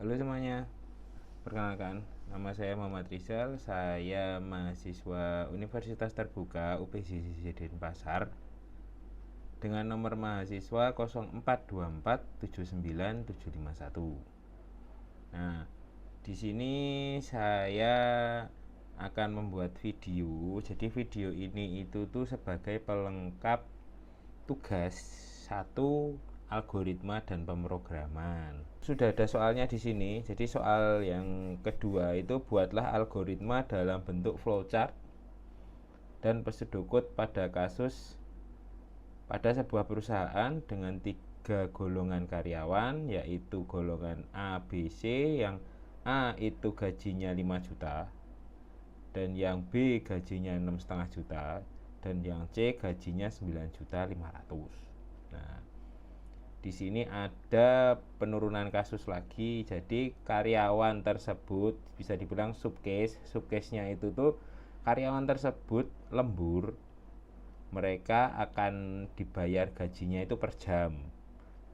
Halo semuanya, perkenalkan, nama saya Muhammad Rizal. Saya mahasiswa Universitas Terbuka UPJJJ Denpasar dengan nomor mahasiswa 04247971. Nah, di sini saya akan membuat video. Jadi video ini itu tuh sebagai pelengkap tugas 1 algoritma dan pemrograman. Sudah ada soalnya di sini. Jadi soal yang kedua itu buatlah algoritma dalam bentuk flowchart dan pseudocode pada kasus pada sebuah perusahaan dengan 3 golongan karyawan, yaitu golongan A, B, C, yang A itu gajinya 5 juta dan yang B gajinya 6,5 juta dan yang C gajinya 9.500.000. Nah, di sini ada penurunan kasus lagi. Jadi karyawan tersebut bisa dibilang subcase. Subcase-nya itu tuh karyawan tersebut lembur. Mereka akan dibayar gajinya itu per jam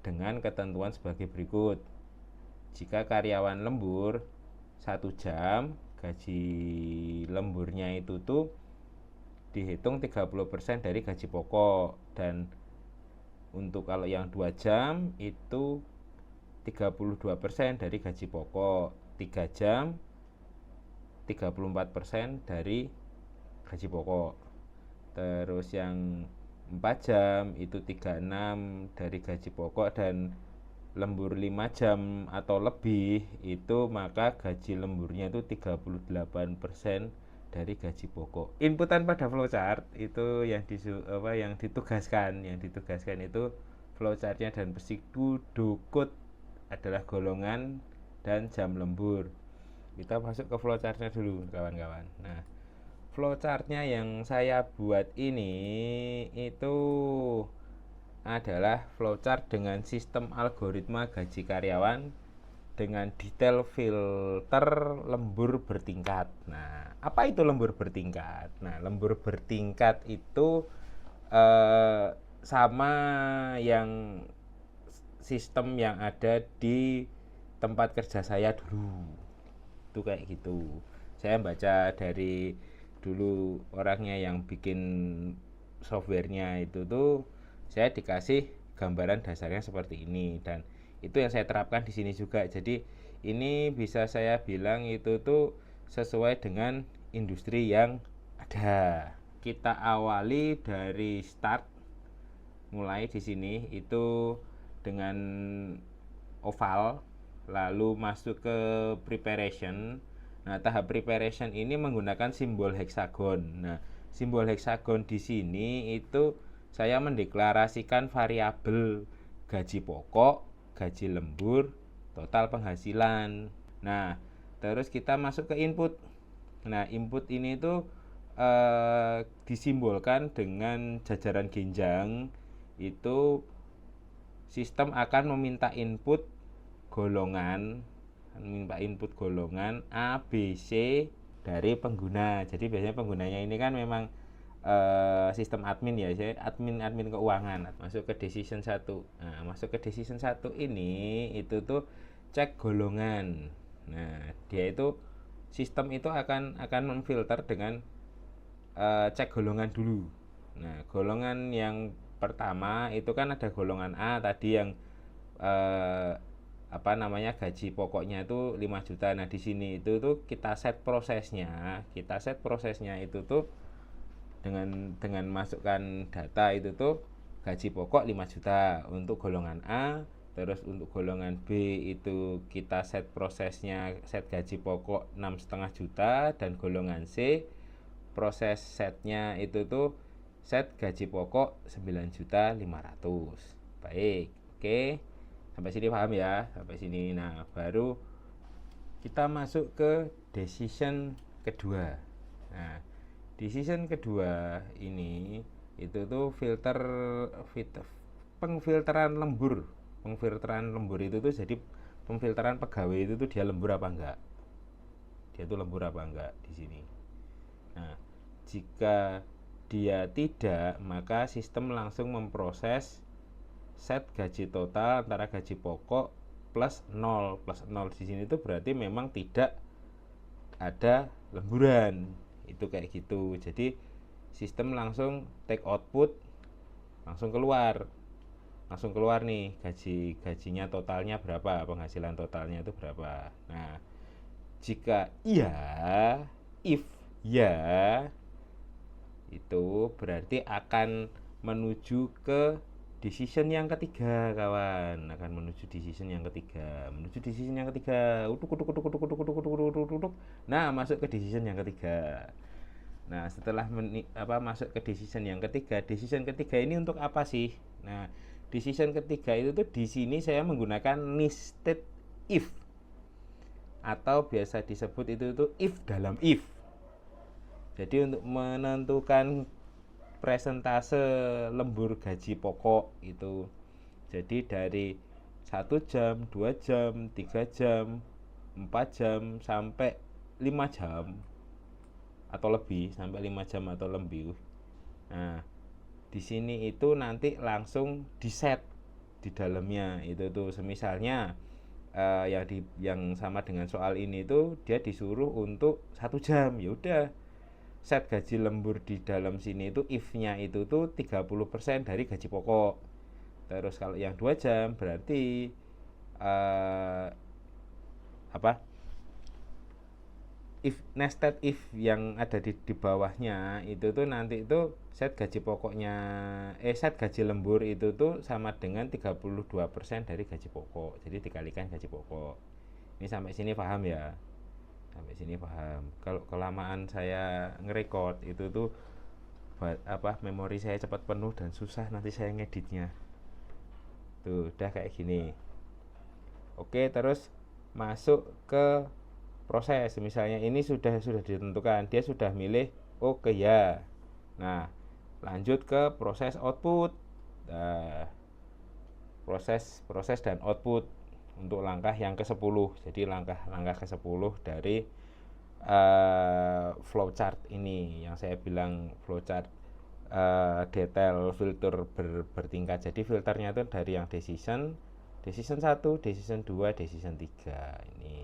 dengan ketentuan sebagai berikut. Jika karyawan lembur 1 jam, gaji lemburnya itu tuh dihitung 30% dari gaji pokok, dan untuk kalau yang 2 jam itu 32% dari gaji pokok, 3 jam 34% dari gaji pokok. Terus yang 4 jam itu 36 dari gaji pokok, dan lembur 5 jam atau lebih itu maka gaji lemburnya itu 38% dari gaji pokok. Inputan pada flowchart itu yang ditugaskan itu flowchartnya dan pseudocode adalah golongan dan jam lembur. Kita masuk ke flowchartnya dulu kawan-kawan. Nah, flowchartnya yang saya buat ini itu adalah flowchart dengan sistem algoritma gaji karyawan dengan detail filter lembur bertingkat. Nah, apa itu lembur bertingkat? Nah, lembur bertingkat itu sama yang sistem yang ada di tempat kerja saya dulu. Itu kayak gitu. Saya baca dari dulu orangnya yang bikin softwarenya itu tuh, saya dikasih gambaran dasarnya seperti ini, dan itu yang saya terapkan di sini juga. Jadi ini bisa saya bilang itu tuh sesuai dengan industri yang ada. Kita awali dari start, mulai di sini itu dengan oval, lalu masuk ke preparation. Nah, tahap preparation ini menggunakan simbol heksagon. Nah, simbol heksagon di sini itu saya mendeklarasikan variabel gaji pokok, gaji lembur, total penghasilan. Nah, terus kita masuk ke input. Nah, input ini tuh disimbolkan dengan jajaran genjang. Itu sistem akan meminta input golongan A, B, C dari pengguna. Jadi biasanya penggunanya ini kan memang sistem admin ya, saya admin keuangan. Masuk ke decision 1. Nah, masuk ke decision 1 ini itu tuh cek golongan. Nah, dia itu sistem itu akan memfilter dengan cek golongan dulu. Nah, golongan yang pertama itu kan ada golongan A tadi yang gaji pokoknya itu 5 juta. Nah, di sini itu tuh kita set prosesnya. Itu tuh dengan masukkan data itu tuh gaji pokok 5 juta untuk golongan A. Terus untuk golongan B itu kita set prosesnya, set gaji pokok 6,5 juta, dan golongan C proses setnya itu tuh set gaji pokok 9.500.000. Baik, oke. Sampai sini paham ya? Sampai sini. Nah, baru kita masuk ke decision kedua. Nah, decision kedua ini itu tuh pengfilteran lembur. Pengfilteran lembur itu tuh jadi pemfilteran pegawai itu tuh dia lembur apa enggak. Dia tuh lembur apa enggak di sini. Nah, jika dia tidak, maka sistem langsung memproses set gaji total antara gaji pokok plus 0. Plus 0 di sini tuh berarti memang tidak ada lemburan. Itu kayak gitu. Jadi sistem langsung take output, langsung keluar nih gajinya totalnya berapa, penghasilan totalnya itu berapa. Nah, jika iya, if ya, itu berarti akan menuju ke decision yang ketiga, kawan. Akan menuju decision yang ketiga. Nah, masuk ke decision yang ketiga. Nah, setelah masuk ke decision yang ketiga, decision ketiga ini untuk apa sih? Nah, decision ketiga itu tuh di sini saya menggunakan nested if, atau biasa disebut itu tuh if dalam if. Jadi untuk menentukan presentase lembur gaji pokok itu, jadi dari 1 jam, 2 jam, 3 jam, 4 jam, sampai 5 jam atau lebih, sampai 5 jam atau lebih. Nah, di sini itu nanti langsung di set di dalamnya itu tuh. Semisalnya yang sama dengan soal ini tuh dia disuruh untuk 1 jam, ya udah set gaji lembur di dalam sini itu if-nya itu tuh 30% dari gaji pokok. Terus kalau yang 2 jam berarti if nested if yang ada di bawahnya itu tuh nanti itu set gaji pokoknya set gaji lembur itu tuh sama dengan 32% dari gaji pokok. Jadi dikalikan gaji pokok. Ini sampai sini paham ya? Sampai sini paham. Kalau kelamaan saya ngerekord itu tuh memori saya cepat penuh dan susah nanti saya ngeditnya. Tuh udah kayak gini. Oke, terus masuk ke proses. Misalnya ini sudah ditentukan, dia sudah milih oke ya. Nah, lanjut ke proses output. Nah, proses dan output untuk langkah yang ke-10. Jadi langkah ke-10 dari flowchart ini yang saya bilang flowchart detail filter bertingkat. Jadi filternya itu dari yang decision 1, decision 2, decision 3 ini.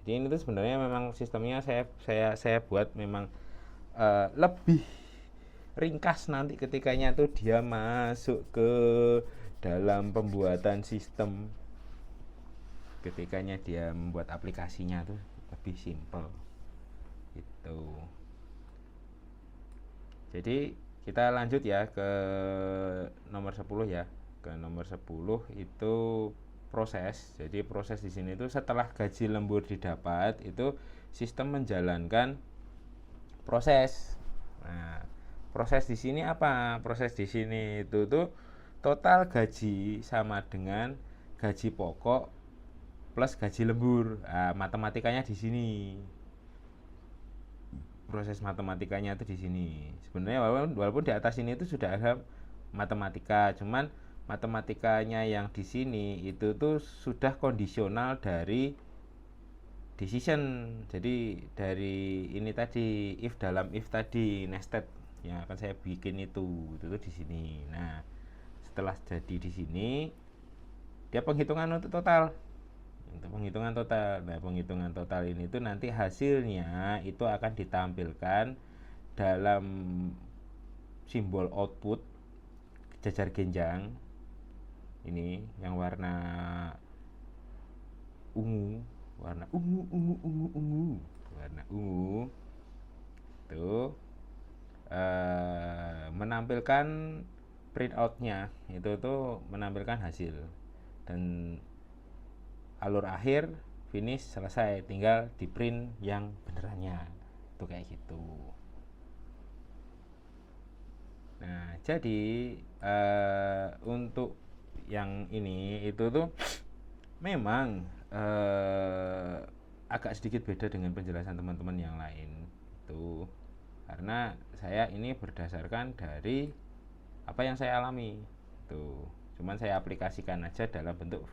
Jadi ini tuh sebenarnya memang sistemnya saya buat memang lebih ringkas nanti ketikanya tuh dia masuk ke dalam pembuatan sistem. Ketikanya dia membuat aplikasinya tuh lebih simple gitu. Jadi kita lanjut ya ke nomor 10 ya. Ke nomor 10 itu proses. Jadi proses di sini itu setelah gaji lembur didapat itu sistem menjalankan proses. Nah, proses di sini apa? Proses di sini itu tuh total gaji sama dengan gaji pokok plus gaji lembur. Nah, matematikanya di sini. Proses matematikanya itu di sini. Sebenarnya walaupun di atas ini itu sudah ada matematika, cuman matematikanya yang di sini itu tuh sudah kondisional dari decision. Jadi dari ini tadi if dalam if tadi nested yang akan saya bikin itu di sini. Nah, setelah jadi di sini dia penghitungan untuk total. Penghitungan total. Nah, penghitungan total ini tuh nanti hasilnya itu akan ditampilkan dalam simbol output jajar genjang. Ini yang warna ungu, warna ungu. Warna ungu. Tuh menampilkan printoutnya itu tuh menampilkan hasil dan alur akhir finish selesai, tinggal di print yang benerannya itu kayak gitu. Nah, jadi untuk yang ini itu tuh memang agak sedikit beda dengan penjelasan teman-teman yang lain itu, karena saya ini berdasarkan dari apa yang saya alami tuh, cuman saya aplikasikan aja dalam bentuk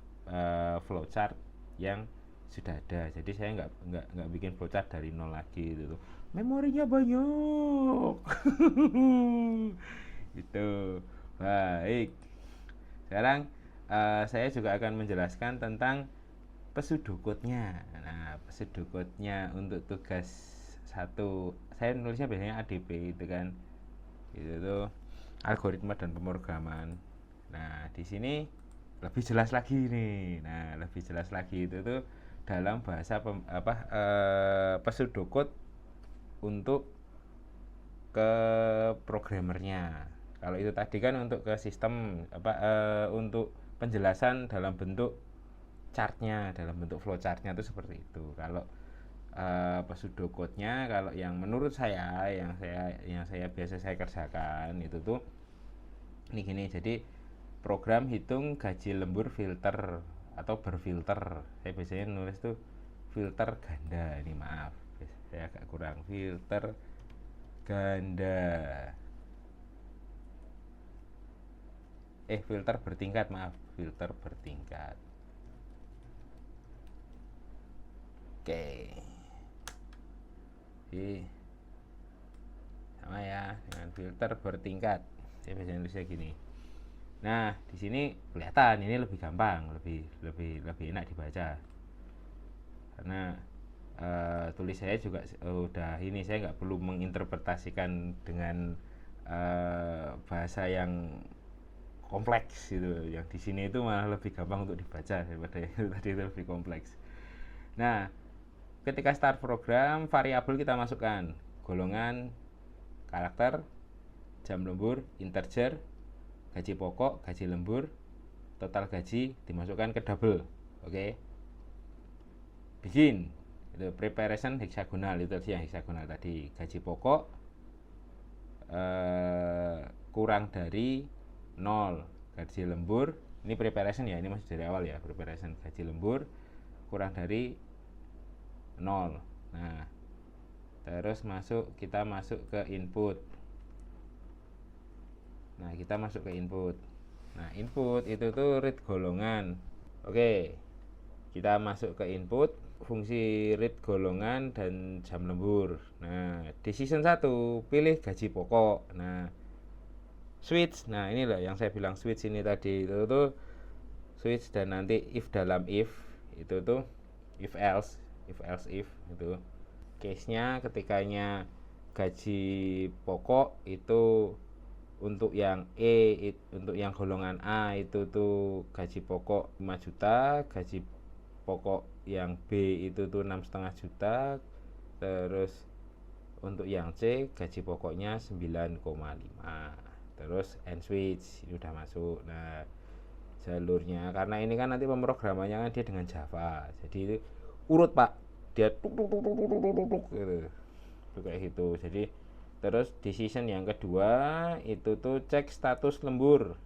flowchart yang sudah ada. Jadi saya nggak bikin flowchart dari nol lagi gitu. Memorinya banyak. Itu baik. Sekarang saya juga akan menjelaskan tentang pseudocode-nya. Nah, pseudocode-nya untuk tugas 1, saya nulisnya biasanya ADP itu kan. Itu tuh algoritma dan pemrograman. Nah, di sini lebih jelas lagi nih. Nah, lebih jelas lagi itu tuh dalam bahasa pseudocode untuk ke programmernya. Kalau itu tadi kan untuk ke sistem untuk penjelasan dalam bentuk chartnya, dalam bentuk flowchartnya itu seperti itu. Kalau pseudocode-nya, kalau yang menurut saya, yang saya biasa saya kerjakan itu tuh ini gini. Jadi program hitung gaji lembur filter atau berfilter. Saya biasanya nulis tuh filter ganda. Ini maaf, saya agak kurang. Filter ganda. Filter bertingkat, maaf. Filter bertingkat. Oke. Jadi sama ya dengan filter bertingkat. Saya biasanya nulisnya gini. Nah, di sini kelihatan ini lebih gampang, lebih enak dibaca. Karena tulis saya juga udah ini, saya nggak perlu menginterpretasikan dengan bahasa yang kompleks gitu. Yang di sini itu malah lebih gampang untuk dibaca daripada yang tadi itu lebih kompleks. Nah, ketika start program, variabel kita masukkan golongan, karakter, jam lembur, integer, gaji pokok, gaji lembur, total gaji dimasukkan ke double. Oke. Begin. Itu preparation hexagonal, itu yang hexagonal tadi. Gaji pokok kurang dari 0. Gaji lembur, ini preparation ya, ini masih dari awal ya. Preparation gaji lembur kurang dari 0. Nah, terus kita masuk ke input. Nah, kita masuk ke input. Nah, input itu tuh read golongan. Oke. Kita masuk ke input, fungsi read golongan dan jam lembur. Nah, decision 1, pilih gaji pokok. Nah, switch. Nah, ini loh yang saya bilang switch ini tadi. Itu tuh switch dan nanti if dalam if. Itu tuh if else if itu. Case-nya ketikanya gaji pokok itu untuk yang untuk yang golongan A itu tuh gaji pokok 5 juta, gaji pokok yang B itu tuh 6,5 juta, terus untuk yang C gaji pokoknya 9,5. Terus end switch ini udah masuk. Nah, jalurnya karena ini kan nanti pemrogramannya kan dia dengan Java, jadi itu urut Pak, dia tuk tuk tuk tuk tuk tuk tuk gitu, kayak gitu. Jadi terus decision yang kedua itu tuh cek status lembur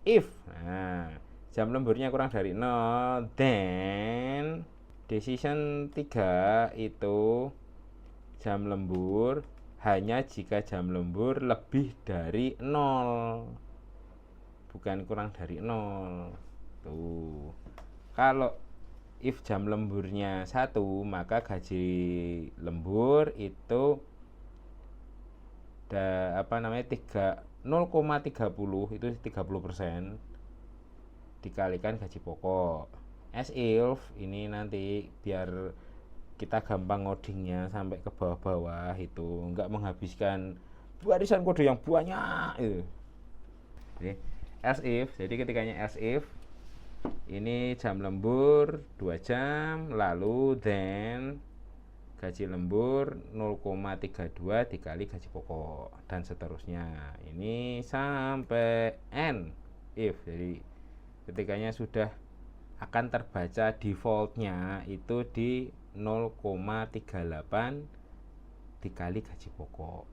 if. Nah, jam lemburnya kurang dari 0, then decision 3 itu jam lembur hanya jika jam lembur lebih dari 0, bukan kurang dari 0. Tuh. Kalau if jam lemburnya 1, maka gaji lembur itu 0,30 itu 30% dikalikan gaji pokok. As if ini nanti biar kita gampang ngodingnya sampai ke bawah-bawah itu enggak menghabiskan barisan kode yang banyak itu. Jadi as if, jadi ketikanya as if ini jam lembur 2 jam, lalu then gaji lembur 0,32 dikali gaji pokok dan seterusnya. Ini sampai n if. Jadi ketikanya sudah akan terbaca defaultnya itu di 0,38 dikali gaji pokok.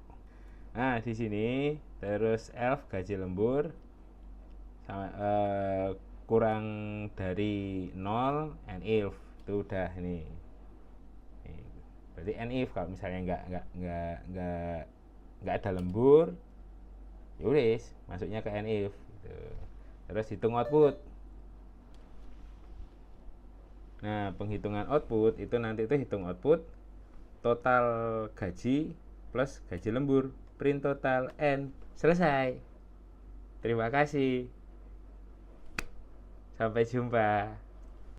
Nah, di sini terus elf gaji lembur sama, kurang dari 0 and if itu udah ini. Berarti and if kalau misalnya nggak ada lembur, yaudah masuknya ke and if gitu. Terus hitung output. Nah, penghitungan output itu nanti itu hitung output total gaji plus gaji lembur, print total n, selesai. Terima kasih. Sampai jumpa.